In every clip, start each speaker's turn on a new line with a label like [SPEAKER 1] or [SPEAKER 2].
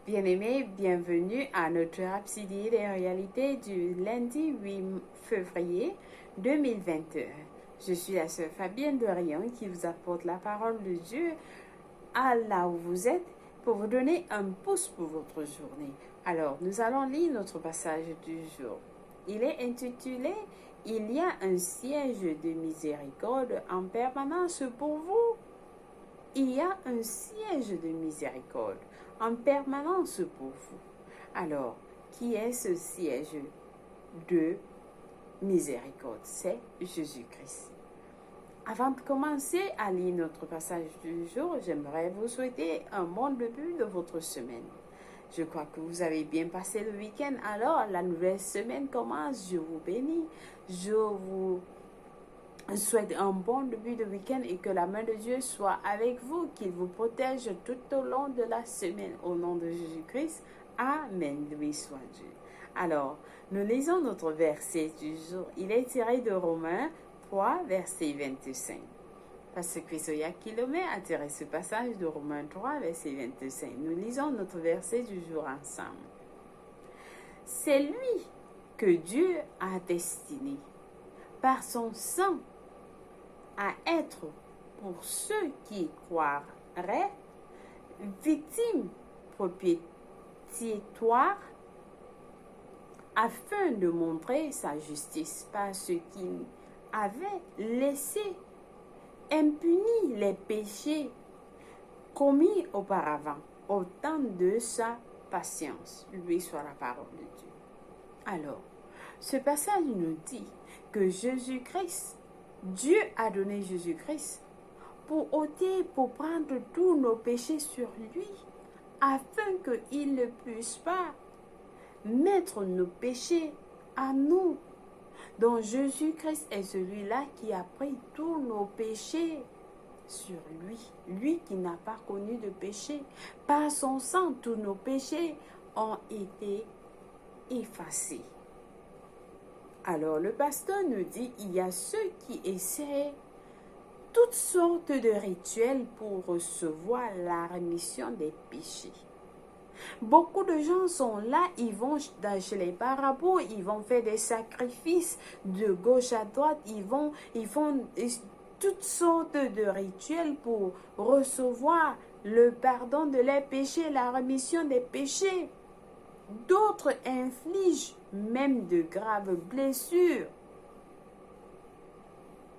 [SPEAKER 1] Bien-aimés, bienvenue à notre Rhapsodie des réalités du lundi 8 février 2021. Je suis la sœur Fabienne de Rion qui vous apporte la parole de Dieu à là où vous êtes pour vous donner un pouce pour votre journée. Alors, nous allons lire notre passage du jour. Il est intitulé « Il y a un siège de miséricorde en permanence pour vous ». Il y a un siège de miséricorde en permanence pour vous. Alors, qui est ce siège de miséricorde? C'est Jésus-Christ. Avant de commencer à lire notre passage du jour, j'aimerais vous souhaiter un bon début de votre semaine. Je crois que vous avez bien passé le week-end. Alors, la nouvelle semaine commence. Je vous bénis. Je vous souhaite un bon début de week-end et que la main de Dieu soit avec vous, qu'il vous protège tout au long de la semaine. Au nom de Jésus-Christ, Amen. Loué soit Dieu. Alors, nous lisons notre verset du jour. Il est tiré de Romains 3, verset 25. Parce que Soya Kilomé a tiré ce passage de Romains 3, verset 25. Nous lisons notre verset du jour ensemble. C'est lui que Dieu a destiné par son sang à être pour ceux qui y croiraient victimes propitiatoires afin de montrer sa justice par ceux qui avaient laissé impunis les péchés commis auparavant au temps de sa patience. Lui soit la parole de Dieu. Alors, ce passage nous dit que Jésus-Christ, Dieu a donné Jésus-Christ pour ôter, pour prendre tous nos péchés sur lui, afin qu'il ne puisse pas mettre nos péchés à nous. Donc Jésus-Christ est celui-là qui a pris tous nos péchés sur lui. Lui qui n'a pas connu de péché. Par son sang, tous nos péchés ont été effacés. Alors le pasteur nous dit, il y a ceux qui essaient toutes sortes de rituels pour recevoir la rémission des péchés. Beaucoup de gens sont là, ils vont chez les marabouts, ils vont faire des sacrifices de gauche à droite, ils font toutes sortes de rituels pour recevoir le pardon de leurs péchés, la rémission des péchés. D'autres infligent même de graves blessures.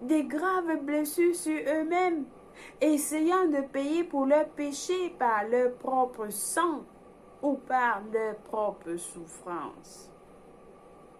[SPEAKER 1] Des graves blessures sur eux-mêmes, essayant de payer pour leurs péchés par leur propre sang ou par leur propre souffrance.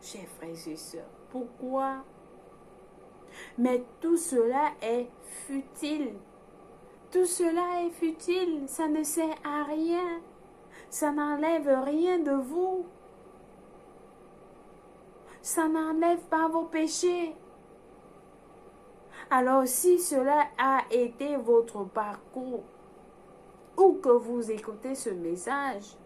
[SPEAKER 1] Chers frères et sœurs, pourquoi? Mais tout cela est futile. Tout cela est futile, ça ne sert à rien. Ça n'enlève rien de vous. Ça n'enlève pas vos péchés. Alors si cela a été votre parcours, ou que vous écoutez ce message,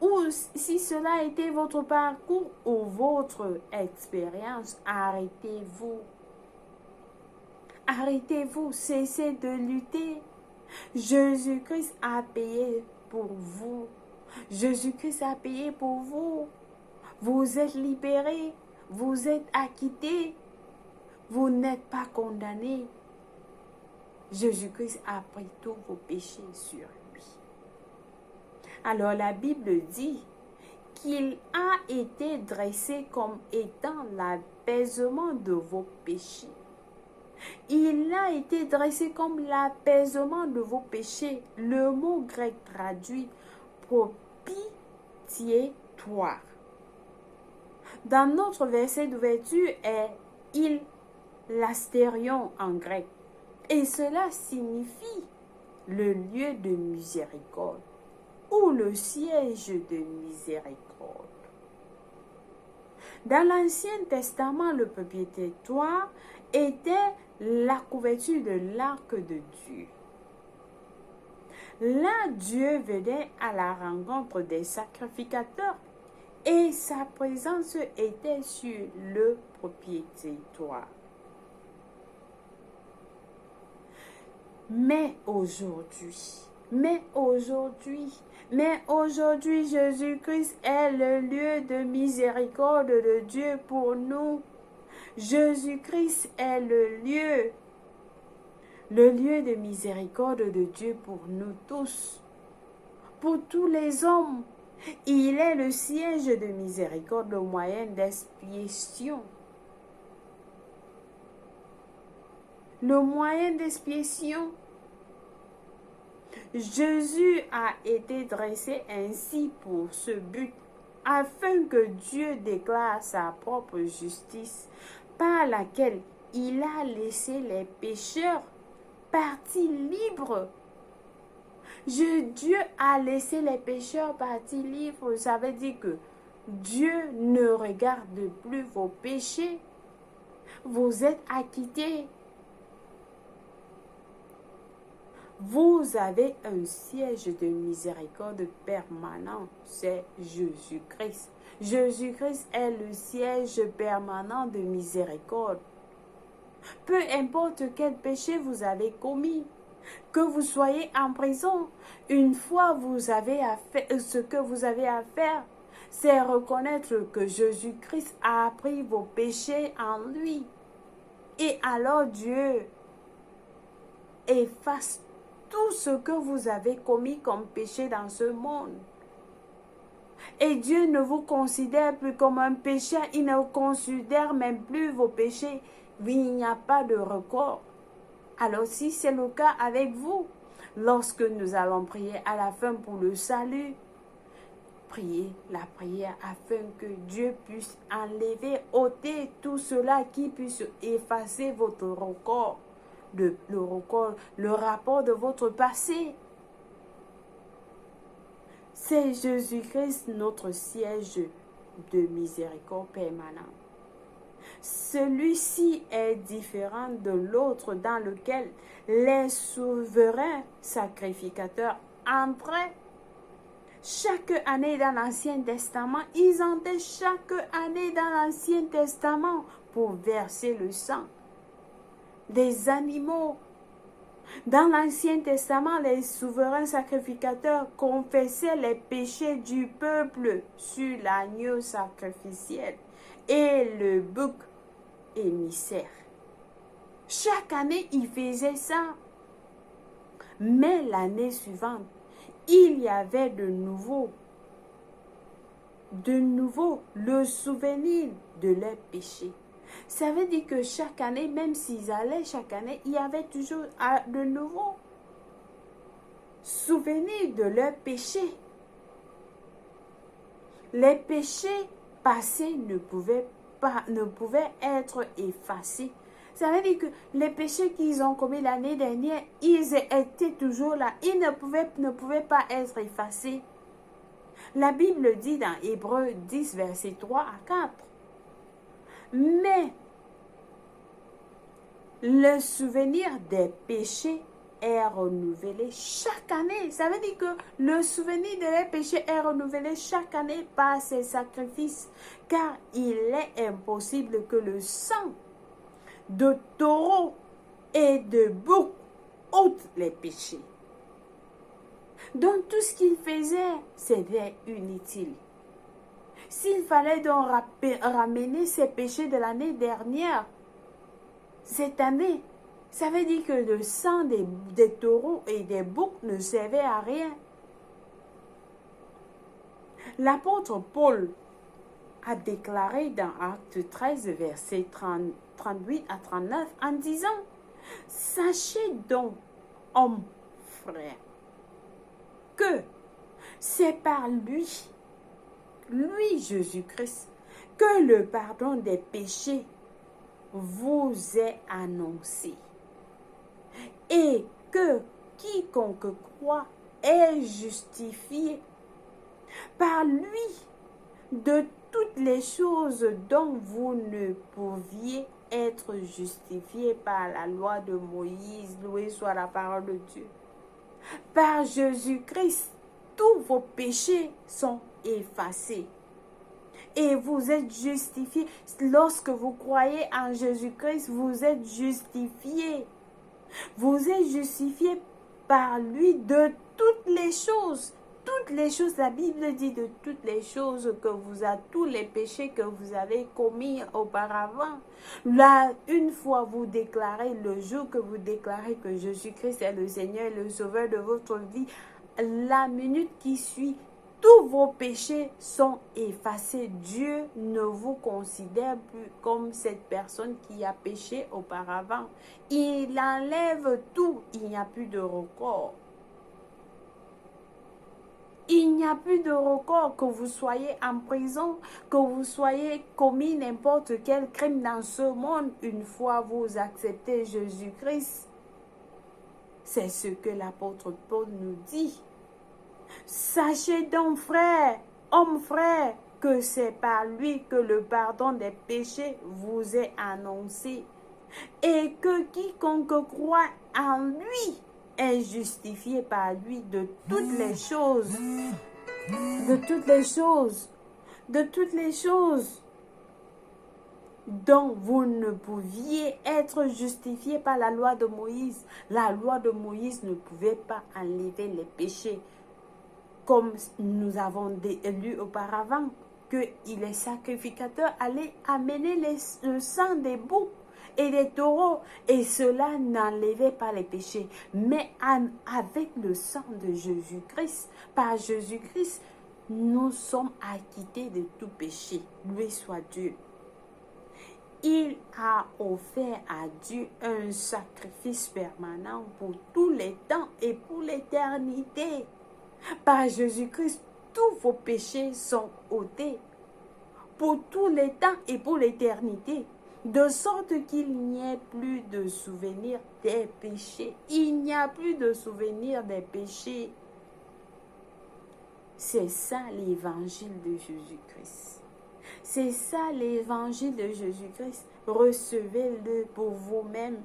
[SPEAKER 1] ou si cela a été votre parcours ou votre expérience, arrêtez-vous. Arrêtez-vous, cessez de lutter. Jésus-Christ a payé pour vous. Jésus-Christ a payé pour vous. Vous êtes libérés, vous êtes acquittés, vous n'êtes pas condamnés. Jésus-Christ a pris tous vos péchés sur lui. Alors la Bible dit qu'il a été dressé comme étant l'apaisement de vos péchés. Il a été dressé comme l'apaisement de vos péchés. Le mot grec traduit propitiatoire. Dans notre verset d'ouverture est il l'astérion en grec. Et cela signifie le lieu de miséricorde ou le siège de miséricorde. Dans l'Ancien Testament, le propitiatoire était la couverture de l'arc de Dieu. Là, Dieu venait à la rencontre des sacrificateurs et sa présence était sur le propitiatoire. Mais aujourd'hui, Mais aujourd'hui, Jésus-Christ est le lieu de miséricorde de Dieu pour nous. Jésus-Christ est le lieu de miséricorde de Dieu pour nous tous, pour tous les hommes. Il est le siège de miséricorde, le moyen d'expiation. Le moyen d'expiation. Jésus a été dressé ainsi pour ce but, afin que Dieu déclare sa propre justice, par laquelle il a laissé les pécheurs partis libres. Dieu a laissé les pécheurs partis libres. Ça veut dire que Dieu ne regarde plus vos péchés. Vous êtes acquittés. Vous avez un siège de miséricorde permanent, c'est Jésus-Christ. Jésus-Christ est le siège permanent de miséricorde. Peu importe quel péché vous avez commis, que vous soyez en prison, une fois vous avez ce que vous avez à faire, c'est reconnaître que Jésus-Christ a pris vos péchés en lui. Et alors Dieu efface tout ce que vous avez commis comme péché dans ce monde. Et Dieu ne vous considère plus comme un pécheur, il ne considère même plus vos péchés. Il n'y a pas de record. Alors si c'est le cas avec vous, lorsque nous allons prier à la fin pour le salut, priez la prière afin que Dieu puisse enlever, ôter tout cela qui puisse effacer votre record. Le rapport de votre passé. C'est Jésus-Christ notre siège de miséricorde permanent. Celui-ci est différent de l'autre dans lequel les souverains sacrificateurs entraient chaque année dans l'Ancien Testament. Ils entraient chaque année dans l'Ancien Testament pour verser le sang des animaux. Dans l'Ancien Testament, les souverains sacrificateurs confessaient les péchés du peuple sur l'agneau sacrificiel et le bouc émissaire. Chaque année, ils faisaient ça. Mais l'année suivante, il y avait de nouveau le souvenir de leurs péchés. Ça veut dire que chaque année, même s'ils allaient chaque année, il y avait toujours de nouveau souvenir de leurs péchés. Les péchés passés ne pouvaient être effacés. Ça veut dire que les péchés qu'ils ont commis l'année dernière, ils étaient toujours là. Ils ne pouvaient pas être effacés. La Bible dit dans Hébreux 10, versets 3 à 4. Mais le souvenir des péchés est renouvelé chaque année. Ça veut dire que le souvenir des péchés est renouvelé chaque année par ces sacrifices. Car il est impossible que le sang de taureau et de bouc ôte les péchés. Donc tout ce qu'il faisait, c'était inutile. S'il fallait donc ramener ces péchés de l'année dernière, cette année, ça veut dire que le sang des taureaux et des boucs ne servait à rien. L'apôtre Paul a déclaré dans Actes 13, versets 38 à 39, en disant « Sachez donc, hommes, frères, que c'est par lui, Jésus-Christ, que le pardon des péchés vous est annoncé, et que quiconque croit est justifié par lui de toutes les choses dont vous ne pouviez être justifié par la loi de Moïse. Loué soit la parole de Dieu. Par Jésus-Christ, tous vos péchés sont effacés. Et vous êtes justifiés. Lorsque vous croyez en Jésus-Christ, vous êtes justifiés. Vous êtes justifiés par lui de toutes les choses, la Bible dit de toutes les choses tous les péchés que vous avez commis auparavant. Là, une fois vous déclarez, le jour que vous déclarez que Jésus-Christ est le Seigneur et le Sauveur de votre vie, la minute qui suit, tous vos péchés sont effacés. Dieu ne vous considère plus comme cette personne qui a péché auparavant. Il enlève tout, il n'y a plus de record. Il n'y a plus de record, que vous soyez en prison, que vous soyez commis n'importe quel crime dans ce monde. Une fois vous acceptez Jésus-Christ, c'est ce que l'apôtre Paul nous dit. Sachez donc, frères, hommes frères, que c'est par lui que le pardon des péchés vous est annoncé, et que quiconque croit en lui est justifié par lui de toutes les choses, dont vous ne pouviez être justifié par la loi de Moïse. La loi de Moïse ne pouvait pas enlever les péchés, comme nous avons lu auparavant, que les sacrificateurs allaient amener le sang des boucs et des taureaux, et cela n'enlevait pas les péchés. Mais avec le sang de Jésus-Christ, par Jésus-Christ, nous sommes acquittés de tout péché. Loué soit Dieu. Il a offert à Dieu un sacrifice permanent pour tous les temps et pour l'éternité. Par Jésus-Christ, tous vos péchés sont ôtés pour tous les temps et pour l'éternité, de sorte qu'il n'y ait plus de souvenir des péchés. Il n'y a plus de souvenir des péchés. C'est ça l'évangile de Jésus-Christ. C'est ça l'évangile de Jésus-Christ. Recevez-le pour vous-même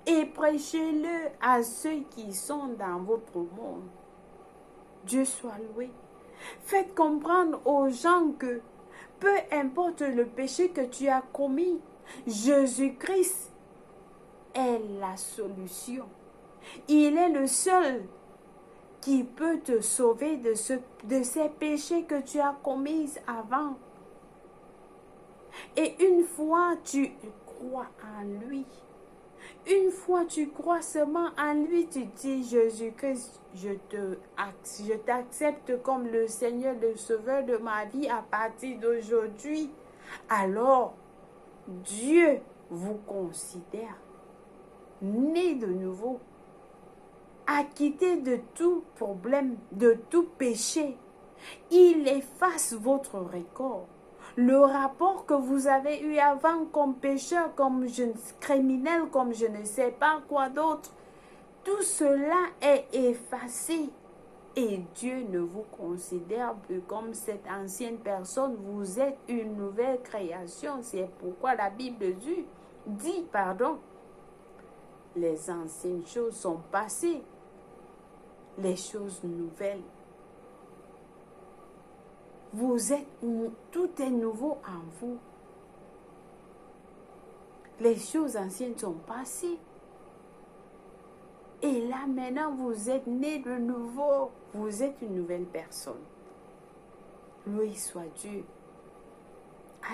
[SPEAKER 1] et prêchez-le à ceux qui sont dans votre monde. Dieu soit loué. Faites comprendre aux gens que peu importe le péché que tu as commis, Jésus-Christ est la solution. Il est le seul qui peut te sauver de ces péchés que tu as commis avant. Et une fois tu crois en lui, une fois tu crois seulement en lui, tu dis: Jésus-Christ, je t'accepte comme le Seigneur, le Sauveur de ma vie à partir d'aujourd'hui. Alors, Dieu vous considère né de nouveau, acquitté de tout problème, de tout péché. Il efface votre record. Le rapport que vous avez eu avant comme pécheur, comme criminel, comme je ne sais pas quoi d'autre, tout cela est effacé. Et Dieu ne vous considère plus comme cette ancienne personne. Vous êtes une nouvelle création. C'est pourquoi la Bible dit, les anciennes choses sont passées. Les choses nouvelles. Tout est nouveau en vous. Les choses anciennes sont passées. Et là, maintenant, vous êtes né de nouveau. Vous êtes une nouvelle personne. Loué soit Dieu.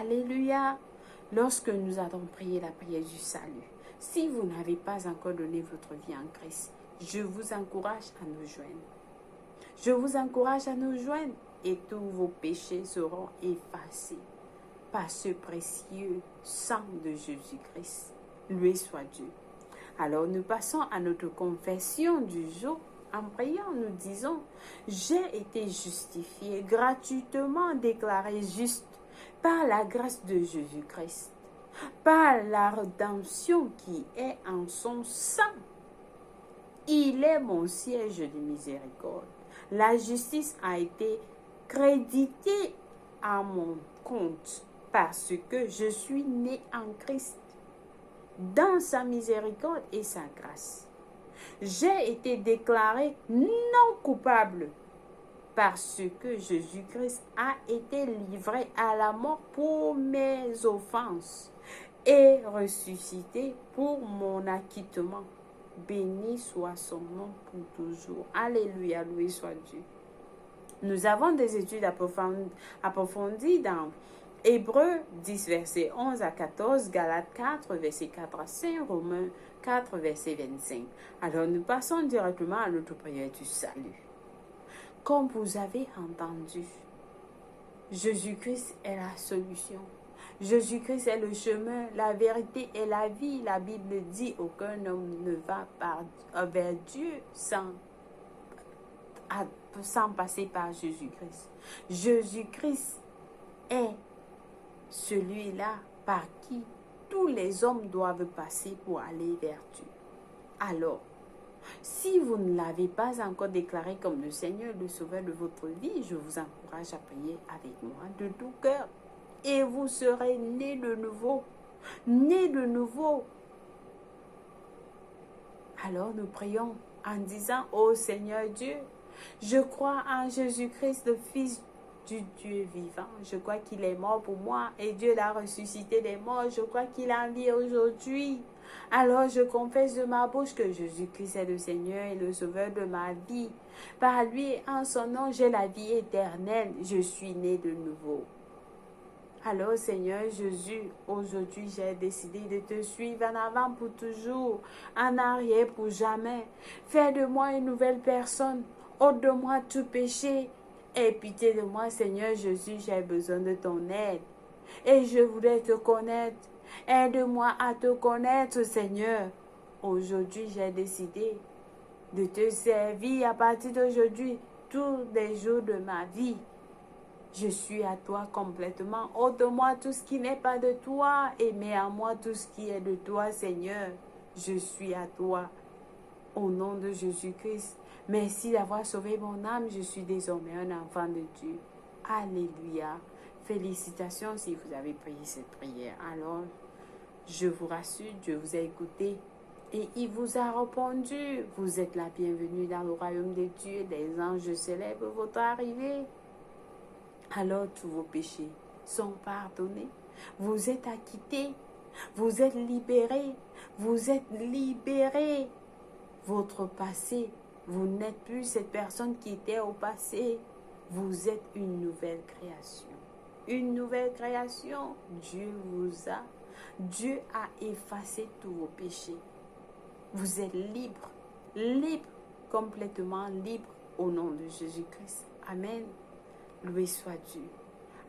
[SPEAKER 1] Alléluia. Lorsque nous avons prié la prière du salut, si vous n'avez pas encore donné votre vie en Christ, je vous encourage à nous joindre. Je vous encourage à nous joindre et tous vos péchés seront effacés par ce précieux sang de Jésus-Christ. Loué soit Dieu. Alors nous passons à notre confession du jour. En priant, nous disons: j'ai été justifié, gratuitement déclaré juste par la grâce de Jésus-Christ, par la rédemption qui est en son sang. Il est mon siège de miséricorde. La justice a été créditée à mon compte parce que je suis né en Christ, dans sa miséricorde et sa grâce. J'ai été déclaré non coupable parce que Jésus-Christ a été livré à la mort pour mes offenses et ressuscité pour mon acquittement. Béni soit son nom pour toujours. Alléluia, loué soit Dieu. Nous avons des études approfondies dans Hébreux 10, verset 11 à 14, Galates 4, verset 4 à 5, Romains 4, verset 25. Alors nous passons directement à notre prière du salut. Comme vous avez entendu, Jésus-Christ est la solution. Jésus-Christ est le chemin, la vérité et la vie. La Bible dit aucun homme ne va vers Dieu sans passer par Jésus-Christ. Jésus-Christ est celui-là par qui tous les hommes doivent passer pour aller vers Dieu. Alors, si vous ne l'avez pas encore déclaré comme le Seigneur, le Sauveur de votre vie, je vous encourage à prier avec moi de tout cœur. Et vous serez nés de nouveau. Nés de nouveau. Alors nous prions en disant, ô Seigneur Dieu, je crois en Jésus-Christ, le Fils du Dieu vivant. Je crois qu'il est mort pour moi et Dieu l'a ressuscité des morts. Je crois qu'il a vie aujourd'hui. Alors je confesse de ma bouche que Jésus-Christ est le Seigneur et le Sauveur de ma vie. Par lui, en son nom, j'ai la vie éternelle. Je suis né de nouveau. Alors Seigneur Jésus, aujourd'hui j'ai décidé de te suivre en avant pour toujours, en arrière pour jamais. Fais de moi une nouvelle personne, ôte de moi tout péché. Aie pitié de moi Seigneur Jésus, j'ai besoin de ton aide. Et je voudrais te connaître. Aide-moi à te connaître Seigneur. Aujourd'hui j'ai décidé de te servir à partir d'aujourd'hui, tous les jours de ma vie. Je suis à toi complètement. Ôte de moi tout ce qui n'est pas de toi et mets en moi tout ce qui est de toi, Seigneur. Je suis à toi. Au nom de Jésus-Christ, merci d'avoir sauvé mon âme. Je suis désormais un enfant de Dieu. Alléluia. Félicitations si vous avez prié cette prière. Alors, je vous rassure, Dieu vous a écouté et il vous a répondu. Vous êtes la bienvenue dans le royaume de Dieu. Les anges célèbrent votre arrivée. Alors tous vos péchés sont pardonnés. Vous êtes acquittés. Vous êtes libérés. Vous êtes libérés. Votre passé, vous n'êtes plus cette personne qui était au passé. Vous êtes une nouvelle création. Une nouvelle création. Dieu a effacé tous vos péchés. Vous êtes libre. Libre. Complètement libre au nom de Jésus-Christ. Amen. Loué soit Dieu.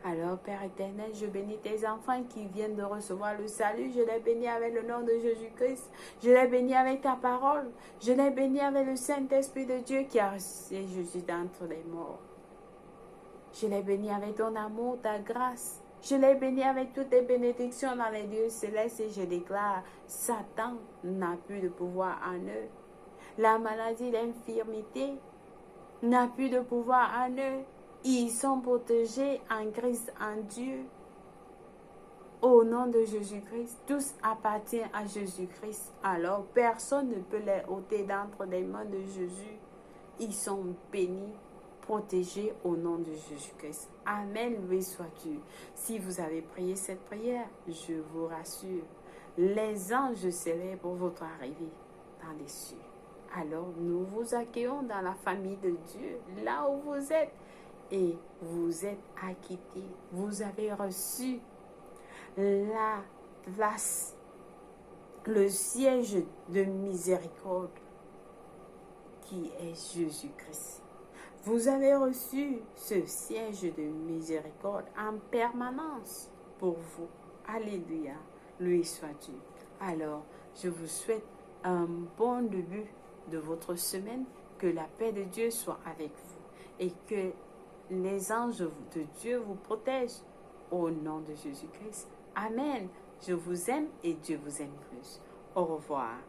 [SPEAKER 1] Alors, Père éternel, je bénis tes enfants qui viennent de recevoir le salut. Je les bénis avec le nom de Jésus-Christ. Je les bénis avec ta parole. Je les bénis avec le Saint-Esprit de Dieu qui a ressuscité Jésus d'entre les morts. Je les bénis avec ton amour, ta grâce. Je les bénis avec toutes tes bénédictions dans les lieux célestes et je déclare, Satan n'a plus de pouvoir en eux. La maladie, l'infirmité n'a plus de pouvoir en eux. Ils sont protégés en Christ, en Dieu. Au nom de Jésus-Christ, tous appartiennent à Jésus-Christ. Alors, personne ne peut les ôter d'entre les mains de Jésus. Ils sont bénis, protégés au nom de Jésus-Christ. Amen, loué soit Dieu. Si vous avez prié cette prière, je vous rassure, les anges célèbrent votre arrivée dans les cieux. Alors, nous vous accueillons dans la famille de Dieu, là où vous êtes. Et vous êtes acquittés. Vous avez reçu la place, le siège de miséricorde qui est Jésus-Christ. Vous avez reçu ce siège de miséricorde en permanence pour vous. Alléluia. Loué soit Dieu. Alors, je vous souhaite un bon début de votre semaine. Que la paix de Dieu soit avec vous et que les anges de Dieu vous protègent au nom de Jésus-Christ. Amen. Je vous aime et Dieu vous aime plus. Au revoir.